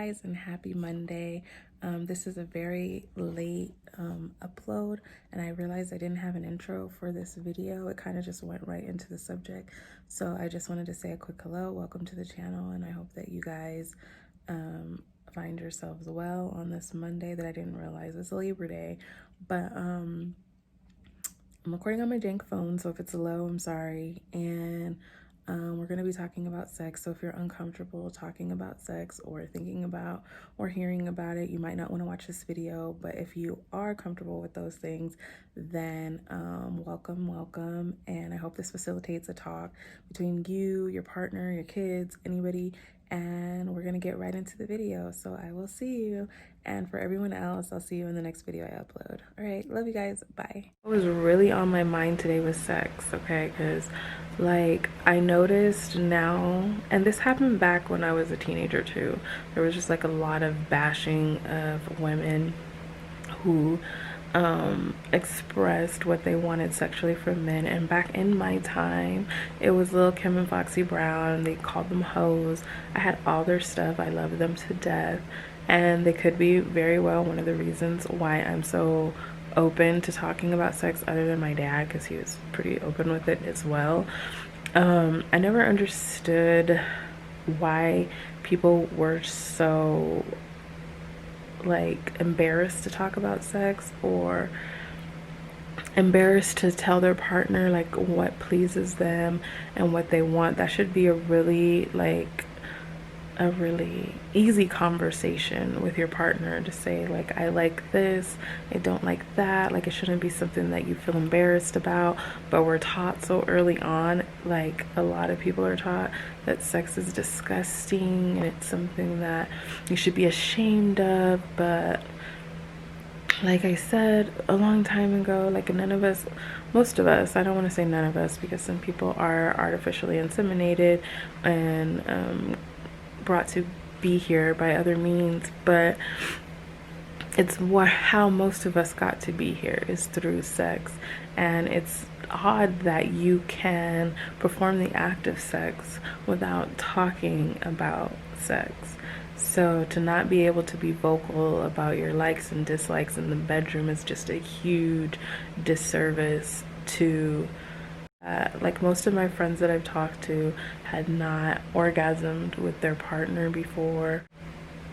guys, and happy Monday. This is a very late upload, and I realized I didn't have an intro for this video. It kind of just went right into the subject. So I just wanted to say a quick hello, welcome to the channel, and I hope that you guys find yourselves well on this Monday that I didn't realize was Labor Day. But I'm recording on my jank phone, so if it's low, I'm sorry. And we're going to be talking about sex. So if you're uncomfortable talking about sex or thinking about or hearing about it, you might not want to watch this video. But if you are comfortable with those things, then welcome. And I hope this facilitates a talk between you, your partner, your kids, anybody. And we're going to get right into the video. So I will see you. And for everyone else, I'll see you in the next video I upload. All right, love you guys. Bye. What was really on my mind today was sex, okay? Because like I noticed now, and this happened back when I was a teenager too, there was just like a lot of bashing of women who expressed what they wanted sexually from men. And back in my time, it was Lil Kim and Foxy Brown. They called them hoes. I had all their stuff. I loved them to death, and they could be very well one of the reasons why I'm so open to talking about sex, other than my dad, because he was pretty open with it as well. I never understood why people were so like embarrassed to talk about sex, or embarrassed to tell their partner like what pleases them and what they want. That should be a really easy conversation with your partner to say like, I like this, I don't like that. Like, it shouldn't be something that you feel embarrassed about. But we're taught so early on, like a lot of people are taught, that sex is disgusting and it's something that you should be ashamed of. But like I said a long time ago, like none of us, most of us, I don't want to say none of us, because some people are artificially inseminated and brought to be here by other means, but it's how most of us got to be here is through sex. And it's odd that you can perform the act of sex without talking about sex. So to not be able to be vocal about your likes and dislikes in the bedroom is just a huge disservice to like most of my friends that I've talked to had not orgasmed with their partner before,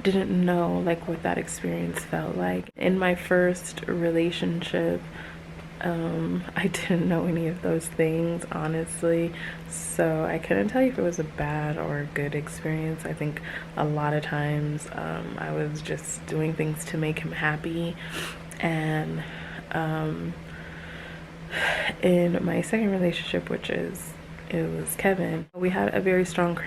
didn't know like what that experience felt like. In my first relationship, I didn't know any of those things, honestly, so I couldn't tell you if it was a bad or a good experience. I think a lot of times I was just doing things to make him happy. And in my second relationship, it was Kevin, we had a very strong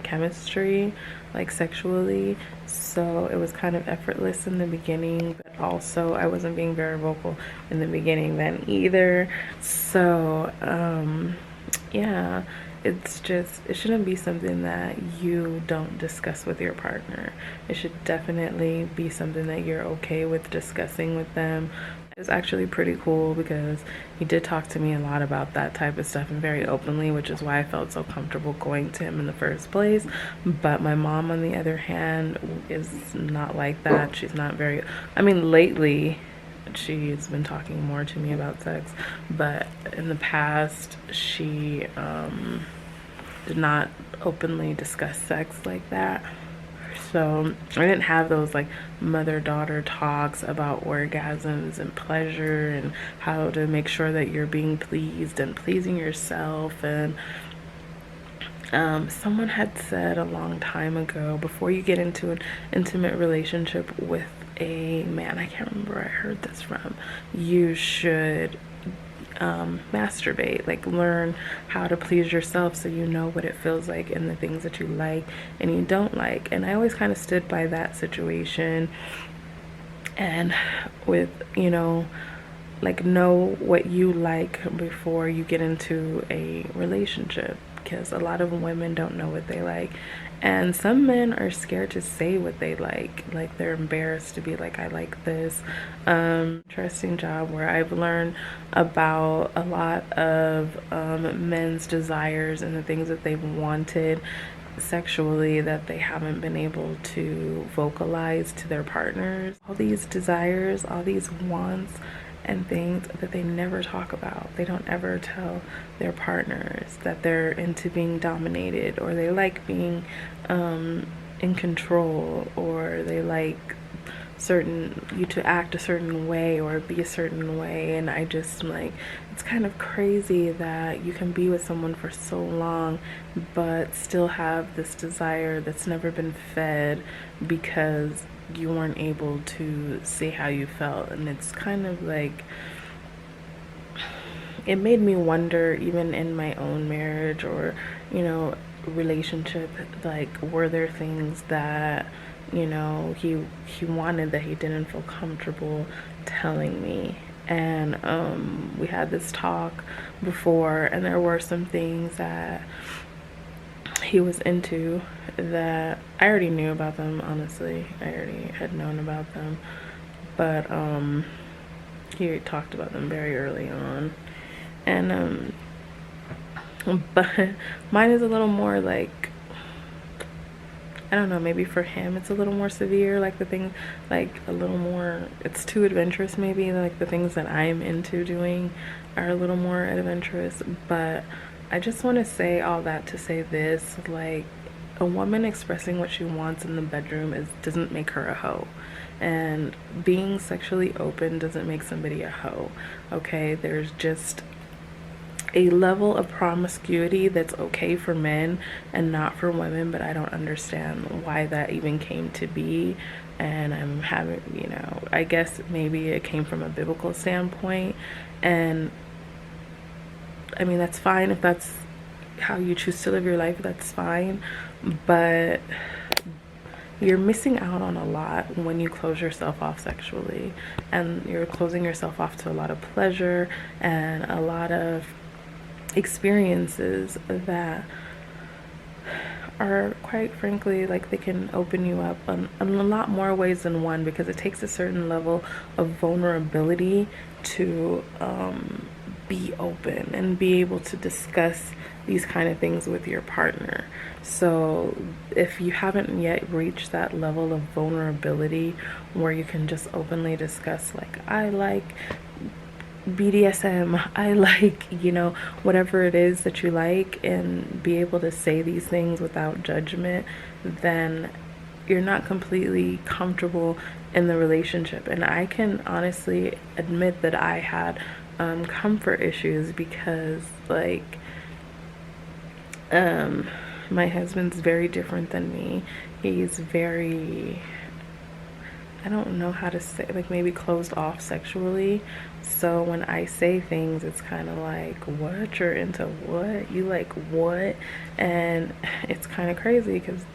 chemistry, like sexually, so it was kind of effortless in the beginning, but also I wasn't being very vocal in the beginning then either. So yeah, it's just, it shouldn't be something that you don't discuss with your partner. It should definitely be something that you're okay with discussing with them. It was actually pretty cool because he did talk to me a lot about that type of stuff and very openly, which is why I felt so comfortable going to him in the first place. But my mom, on the other hand, is not like that. She's not very, I mean, lately she's been talking more to me about sex, but in the past she did not openly discuss sex like that. So I didn't have those like mother-daughter talks about orgasms and pleasure and how to make sure that you're being pleased and pleasing yourself. And someone had said a long time ago, before you get into an intimate relationship with a man, I can't remember where I heard this from, you should masturbate, like learn how to please yourself so you know what it feels like and the things that you like and you don't like. And I always kind of stood by that situation, and with, you know, like know what you like before you get into a relationship, because a lot of women don't know what they like, and some men are scared to say what they like they're embarrassed to be like, I like this. Interesting job where I've learned about a lot of men's desires and the things that they've wanted sexually that they haven't been able to vocalize to their partners. All these desires, all these wants and things that they never talk about. They don't ever tell their partners that they're into being dominated, or they like being in control, or they like you to act a certain way or be a certain way. And I just like, it's kind of crazy that you can be with someone for so long but still have this desire that's never been fed because you weren't able to say how you felt. And it's kind of like, it made me wonder, even in my own marriage or, you know, relationship, like, were there things that, you know, he wanted that he didn't feel comfortable telling me? And we had this talk before, and there were some things that he was into that I already knew about them. Honestly, I already had known about them, but he talked about them very early on. And but mine is a little more like, I don't know, maybe for him it's a little more severe, like the thing, like a little more, it's too adventurous maybe, like the things that I'm into doing are a little more adventurous. But I just want to say all that to say this, like, a woman expressing what she wants in the bedroom doesn't make her a hoe. And being sexually open doesn't make somebody a hoe, okay? There's just a level of promiscuity that's okay for men and not for women, but I don't understand why that even came to be. And I'm having, you know, I guess maybe it came from a biblical standpoint, and I mean, that's fine if that's how you choose to live your life, that's fine, but you're missing out on a lot when you close yourself off sexually, and you're closing yourself off to a lot of pleasure and a lot of experiences that are, quite frankly, like, they can open you up in a lot more ways than one, because it takes a certain level of vulnerability to be open and be able to discuss these kind of things with your partner. So if you haven't yet reached that level of vulnerability where you can just openly discuss, like, I like BDSM, I like, you know, whatever it is that you like, and be able to say these things without judgment, then you're not completely comfortable in the relationship. And I can honestly admit that I had comfort issues, because, like, my husband's very different than me. He's very, I don't know how to say, like, maybe closed off sexually. So when I say things, it's kind of like, what? You're into what? You like what? And it's kind of crazy, because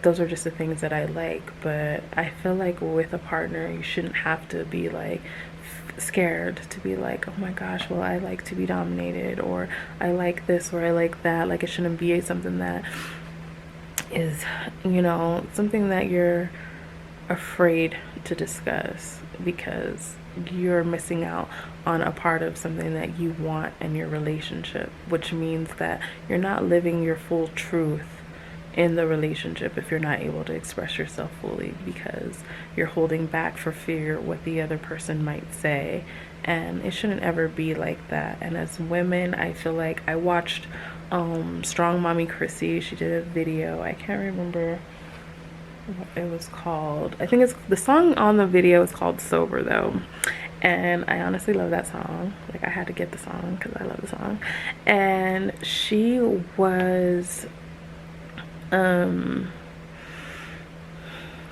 those are just the things that I like. But I feel like with a partner, you shouldn't have to be like scared to be like, oh my gosh, well, I like to be dominated, or I like this, or I like that. Like, it shouldn't be something that is, you know, something that you're afraid to discuss, because you're missing out on a part of something that you want in your relationship, which means that you're not living your full truth in the relationship if you're not able to express yourself fully, because you're holding back for fear what the other person might say. And it shouldn't ever be like that. And as women, I feel like, I watched Strong Mommy Chrissy. She did a video, I can't remember what it was called. I think it's, the song on the video is called Sober though, and I honestly love that song. Like, I had to get the song because I love the song. And she was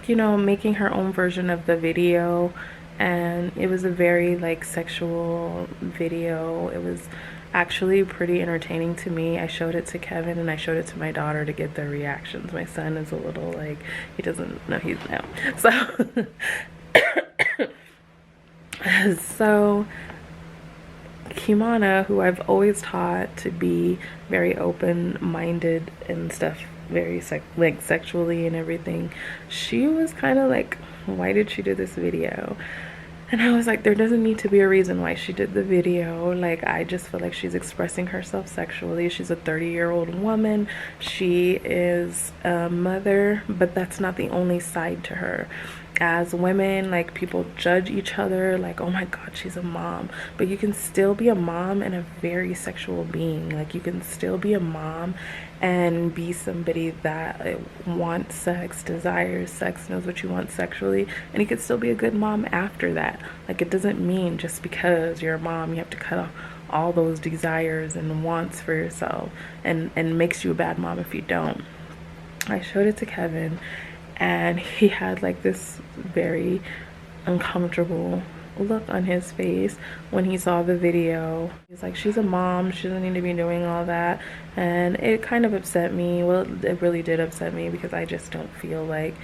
you know, making her own version of the video, and it was a very, like, sexual video. It was actually pretty entertaining to me. I showed it to Kevin and I showed it to my daughter to get their reactions. My son is a little, like, he doesn't know, he's now. So so Kimana, who I've always taught to be very open-minded and stuff, very like sexually and everything, she was kind of like, why did she do this video? And I was like, there doesn't need to be a reason why she did the video. Like, I just feel like she's expressing herself sexually. She's a 30-year-old woman. She is a mother, but that's not the only side to her. As women, like, people judge each other, like, oh my God, she's a mom. But you can still be a mom and a very sexual being. Like, you can still be a mom and be somebody that wants sex, desires sex, knows what you want sexually, and you could still be a good mom after that. Like, it doesn't mean just because you're a mom you have to cut off all those desires and wants for yourself, and makes you a bad mom if you don't. I showed it to Kevin, and he had like this very uncomfortable look on his face when he saw the video. He's like, she's a mom, she doesn't need to be doing all that. And it kind of upset me. Well, it really did upset me, because I just don't feel like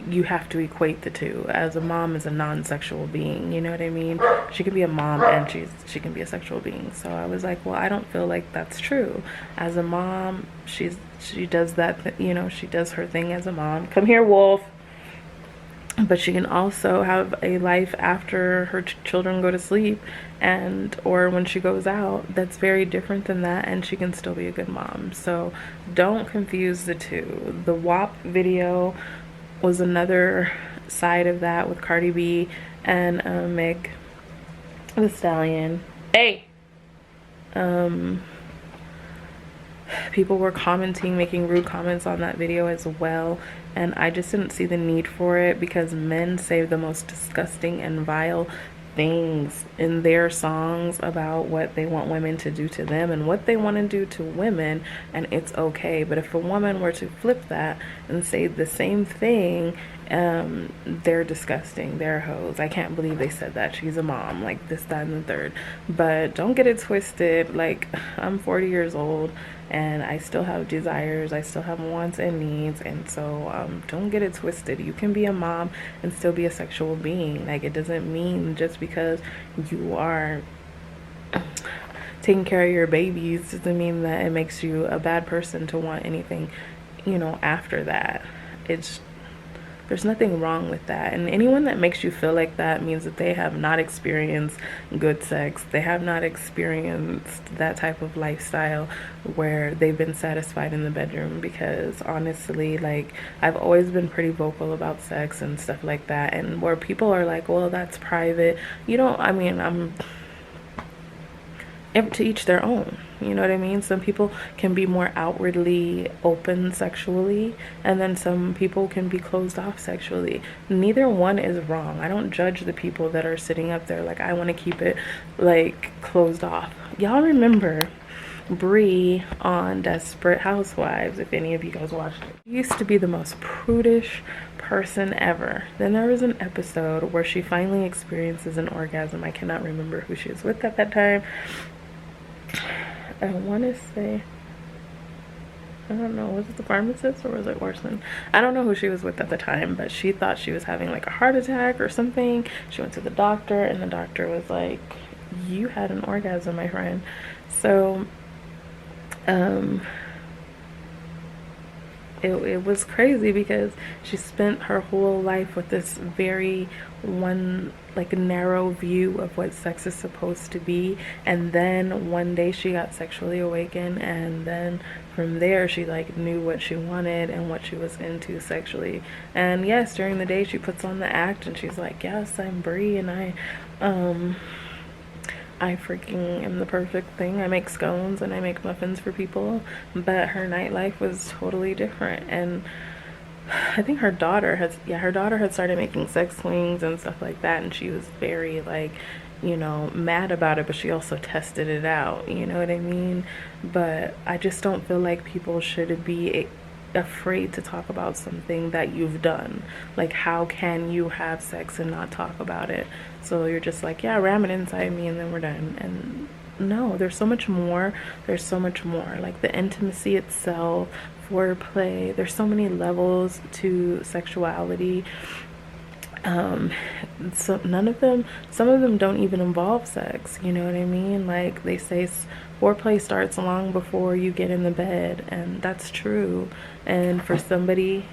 you have to equate the two. As a mom is a non-sexual being, you know what I mean? She can be a mom and she can be a sexual being. So I was like, well, I don't feel like that's true. As a mom, she does that, you know, she does her thing as a mom. Come here, Wolf. But she can also have a life after her children go to sleep, and or when she goes out, that's very different than that, and she can still be a good mom. So don't confuse the two. The WAP video was another side of that, with Cardi B and Meg the Stallion. Hey! People were commenting, making rude comments on that video as well, and I just didn't see the need for it, because men say the most disgusting and vile things in their songs about what they want women to do to them and what they want to do to women, and it's okay. But if a woman were to flip that and say the same thing, they're disgusting, they're hoes. I can't believe they said that, she's a mom, like this, that, and the third. But don't get it twisted. Like, I'm 40 years old and I still have desires, I still have wants and needs, and so don't get it twisted. You can be a mom and still be a sexual being. Like, it doesn't mean just because you are taking care of your babies doesn't mean that it makes you a bad person to want anything, you know, after that. There's nothing wrong with that. And anyone that makes you feel like that means that they have not experienced good sex. They have not experienced that type of lifestyle where they've been satisfied in the bedroom. Because honestly, like, I've always been pretty vocal about sex and stuff like that. And where people are like, well, that's private. You know, I mean, to each their own, you know what I mean? Some people can be more outwardly open sexually, and then some people can be closed off sexually. Neither one is wrong. I don't judge the people that are sitting up there like, I want to keep it like closed off. Y'all remember Bree on Desperate Housewives, if any of you guys watched it? She used to be the most prudish person ever. Then there was an episode where she finally experiences an orgasm. I cannot remember who she was with at that time. I want to say, I don't know, was it the pharmacist or was it Orson? I don't know who she was with at the time, but she thought she was having like a heart attack or something. She went to the doctor, and the doctor was like, you had an orgasm, my friend. So it was crazy, because she spent her whole life with this very narrow view of what sex is supposed to be, and then one day she got sexually awakened, and then from there she like knew what she wanted and what she was into sexually. And yes, during the day she puts on the act and she's like, yes, I'm Brie, and I freaking am the perfect thing. I make scones and I make muffins for people. But her nightlife was totally different. And I think her daughter had started making sex swings and stuff like that, and she was very like, you know, mad about it, but she also tested it out, you know what I mean? But I just don't feel like people should be afraid to talk about something that you've done. Like, how can you have sex and not talk about it? So you're just like, yeah, ram it inside me and then we're done. And no, there's so much more. Like the intimacy itself, foreplay, there's so many levels to sexuality. So some of them don't even involve sex, you know what I mean? Like, they say foreplay starts long before you get in the bed, and that's true. And for somebody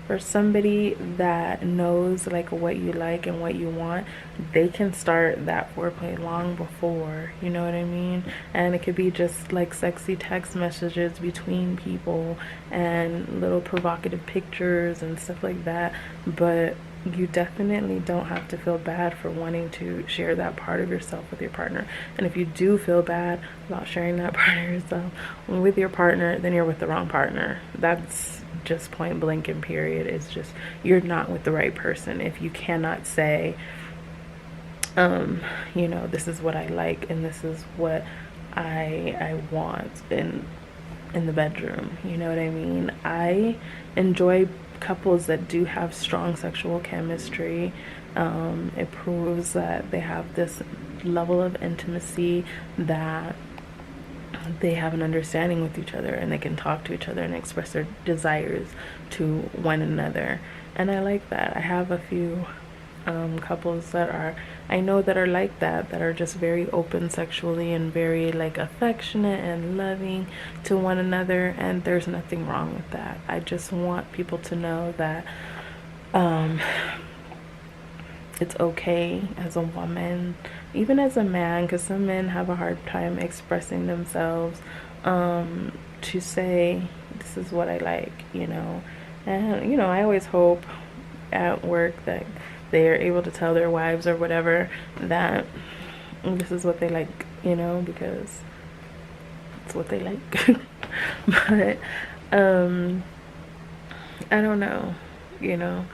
for somebody that knows like what you like and what you want, they can start that foreplay long before, you know what I mean? And it could be just like sexy text messages between people and little provocative pictures and stuff like that. But you definitely don't have to feel bad for wanting to share that part of yourself with your partner. And if you do feel bad about sharing that part of yourself with your partner, then you're with the wrong partner. That's just point blank and period. It's just, you're not with the right person if you cannot say, you know, this is what I like and this is what I want in the bedroom. You know what I mean? I enjoy couples that do have strong sexual chemistry. It proves that they have this level of intimacy, that they have an understanding with each other and they can talk to each other and express their desires to one another. And I like that. I have a few couples that I know that are like that are just very open sexually and very like affectionate and loving to one another, and there's nothing wrong with that. I just want people to know that it's okay as a woman, even as a man, because some men have a hard time expressing themselves, to say this is what I like, you know. And you know, I always hope at work that they are able to tell their wives or whatever that this is what they like, you know, because it's what they like. But I don't know, you know.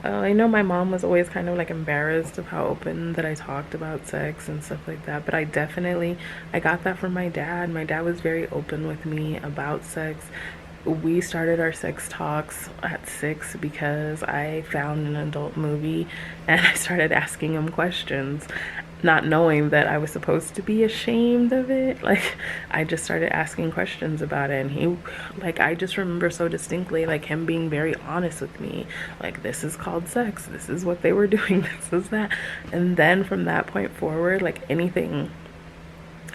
I know my mom was always kind of like embarrassed of how open that I talked about sex and stuff like that, but I got that from my dad. My dad was very open with me about sex. We started our sex talks at 6 because I found an adult movie and I started asking him questions, not knowing that I was supposed to be ashamed of it. Like, I just started asking questions about it, and he, like, I just remember so distinctly, like, him being very honest with me. Like, this is called sex. This is what they were doing. This is that. And then from that point forward, like, anything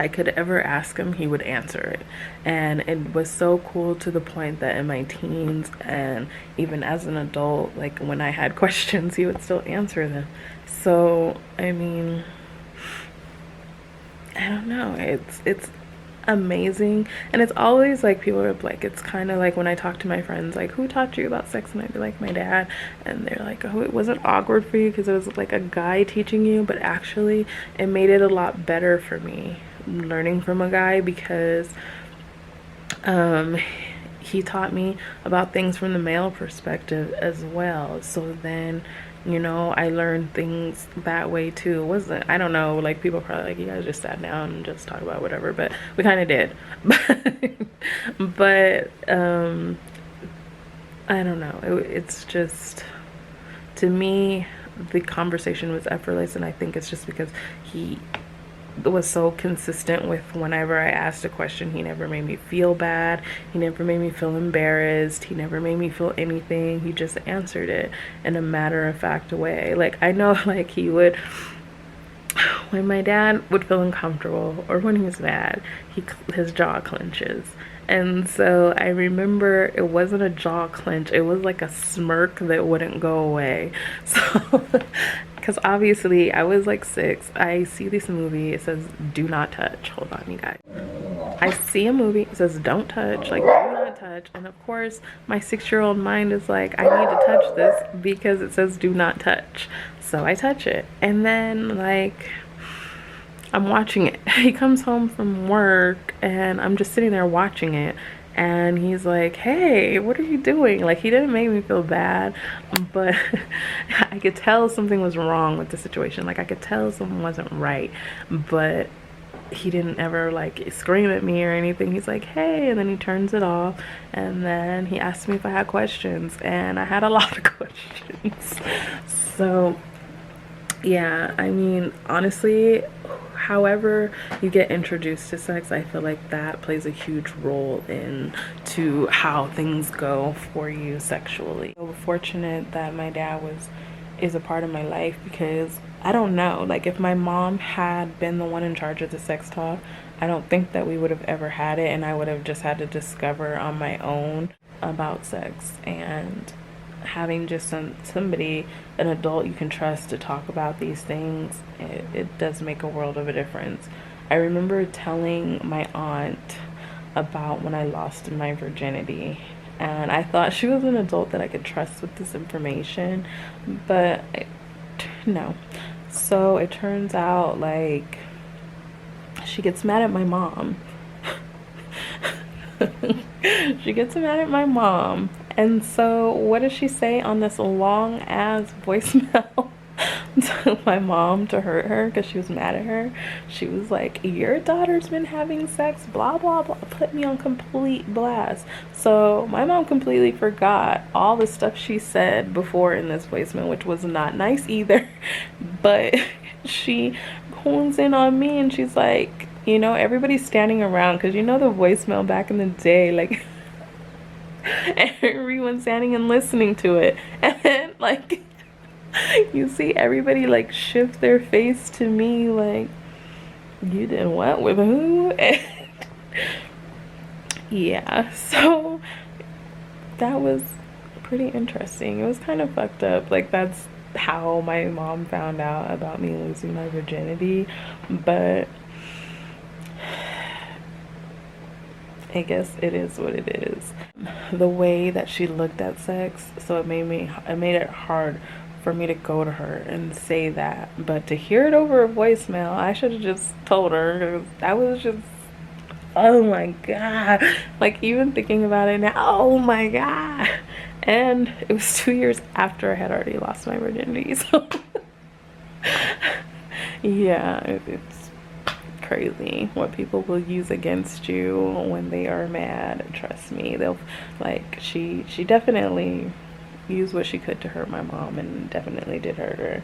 I could ever ask him, he would answer it. And it was so cool to the point that in my teens and even as an adult, like when I had questions, he would still answer them. So, I mean, I don't know. It's amazing. And it's always like, people are like, it's kind of like when I talk to my friends, like, who taught you about sex? And I'd be like, my dad. And they're like, oh, it wasn't awkward for you because it was like a guy teaching you, but actually it made it a lot better for me learning from a guy, because he taught me about things from the male perspective as well. So then, you know, I learned things that way too. It wasn't, I don't know, like, people probably like, you guys just sat down and just talked about whatever, but we kind of did. But I don't know, it's just, to me, the conversation was effortless, and I think it's just because he was so consistent with whenever I asked a question. He never made me feel bad. He never made me feel embarrassed. He never made me feel anything. He just answered it in a matter-of-fact way. Like, I know, like, he would, when my dad would feel uncomfortable or when he's mad, his jaw clenches. And so I remember it wasn't a jaw clench, it was like a smirk that wouldn't go away. So, because obviously I was like 6, I see this movie, it says do not touch. Hold on, you guys. I see a movie, it says don't touch, like do not touch. And of course, my 6-year-old mind is like, I need to touch this because it says do not touch. So I touch it. And then, like, I'm watching it. He comes home from work and I'm just sitting there watching it, and he's like, hey, what are you doing? Like, he didn't make me feel bad, but I could tell something was wrong with the situation. Like, I could tell something wasn't right, but he didn't ever like scream at me or anything. He's like, hey, and then he turns it off, and then he asked me if I had questions, and I had a lot of questions. So yeah, I mean, honestly, however you get introduced to sex, I feel like that plays a huge role in to how things go for you sexually. So fortunate that my dad is a part of my life, because I don't know, like, if my mom had been the one in charge of the sex talk, I don't think that we would have ever had it, and I would have just had to discover on my own about sex. And having just somebody, an adult you can trust to talk about these things, it does make a world of a difference. I remember telling my aunt about when I lost my virginity, and I thought she was an adult that I could trust with this information, but no. So it turns out like she gets mad at my mom. She gets mad at my mom. And so what does she say on this long ass voicemail to my mom to hurt her because she was mad at her? She was like, your daughter's been having sex, blah, blah, blah. Put me on complete blast. So my mom completely forgot all the stuff she said before in this voicemail, which was not nice either. But she hones in on me and she's like, everybody's standing around because the voicemail back in the day, like everyone's standing and listening to it. And then, like, you see everybody, like, shift their face to me, like, you did what with who? And yeah, so that was pretty interesting. It was kind of fucked up. Like, that's how my mom found out about me losing my virginity. But I guess it is what it is. The way that she looked at sex, so it made it hard for me to go to her and say that. But to hear it over a voicemail, I should have just told her. That was just, oh my god. Like, even thinking about it now, oh my god. And it was 2 years after I had already lost my virginity. So yeah, it's crazy what people will use against you when they are mad. Trust me, they'll, like, she definitely used what she could to hurt my mom, and definitely did hurt her.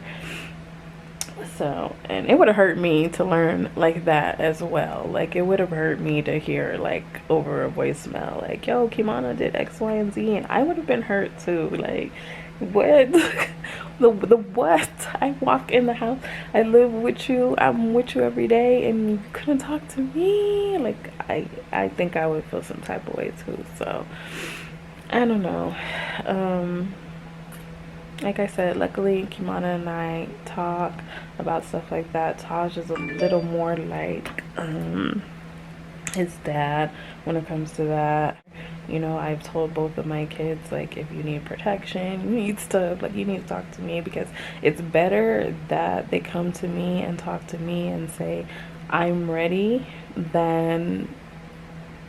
So, and it would have hurt me to learn like that as well. Like, it would have hurt me to hear, like, over a voicemail, like, yo, Kimono did X, Y, and Z, and I would have been hurt too. Like, what? the what? I walk in the house, I live with you, I'm with you every day, and you couldn't talk to me? Like, I think I would feel some type of way too. So I don't know. Like I said, luckily Kimana and I talk about stuff like that. Taj is a little more like his dad when it comes to that. I've told both of my kids, like, if you need protection, you need stuff, like, you need to talk to me, because it's better that they come to me and talk to me and say, I'm ready, than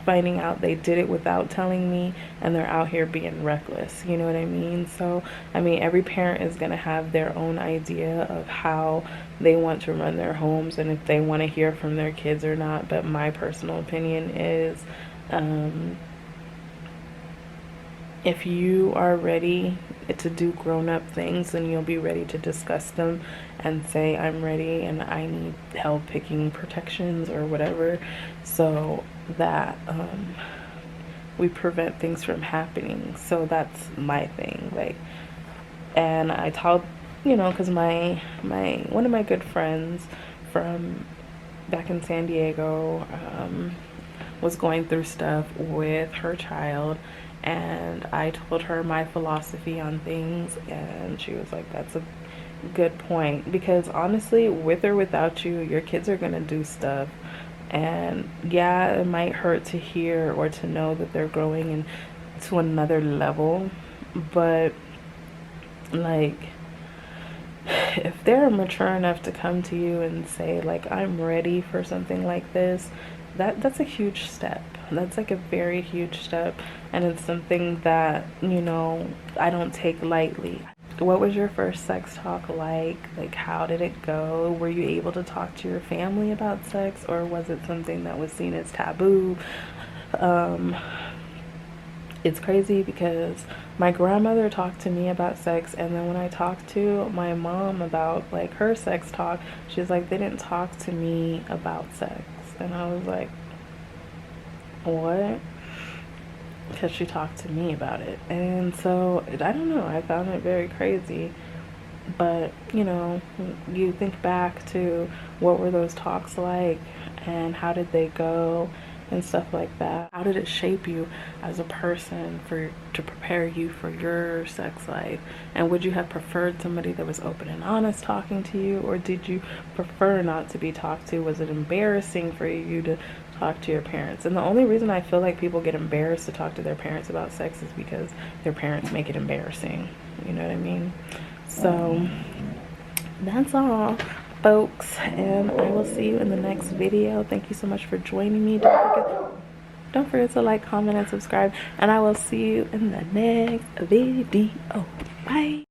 finding out they did it without telling me and they're out here being reckless. You know what I mean? So, I mean, every parent is going to have their own idea of how they want to run their homes and if they want to hear from their kids or not. But my personal opinion is, if you are ready to do grown-up things, then you'll be ready to discuss them and say, I'm ready and I need help picking protections or whatever, so that we prevent things from happening. So that's my thing. Like, and I told, because my one of my good friends from back in San Diego was going through stuff with her child, and I told her my philosophy on things, and she was like, that's a good point, because honestly, with or without you, your kids are gonna do stuff, and yeah, it might hurt to hear or to know that they're growing into another level, but like, if they're mature enough to come to you and say, like, I'm ready for something like this, that's a huge step. That's like a very huge step, and it's something that, I don't take lightly. What was your first sex talk like? Like, how did it go? Were you able to talk to your family about sex, or was it something that was seen as taboo? It's crazy because my grandmother talked to me about sex, and then when I talked to my mom about, like, her sex talk, she's like, they didn't talk to me about sex. And I was like, what? Because she talked to me about it. And so, I don't know, I found it very crazy. But, you think back to what were those talks like and how did they go, and stuff like that? How did it shape you as a person to prepare you for your sex life? And would you have preferred somebody that was open and honest talking to you, or did you prefer not to be talked to? Was it embarrassing for you to talk to your parents? And the only reason I feel like people get embarrassed to talk to their parents about sex is because their parents make it embarrassing. You know what I mean? So that's all, folks, and I will see you in the next video. Thank you so much for joining me. Don't forget to like, comment, and subscribe, and I will see you in the next video. Bye.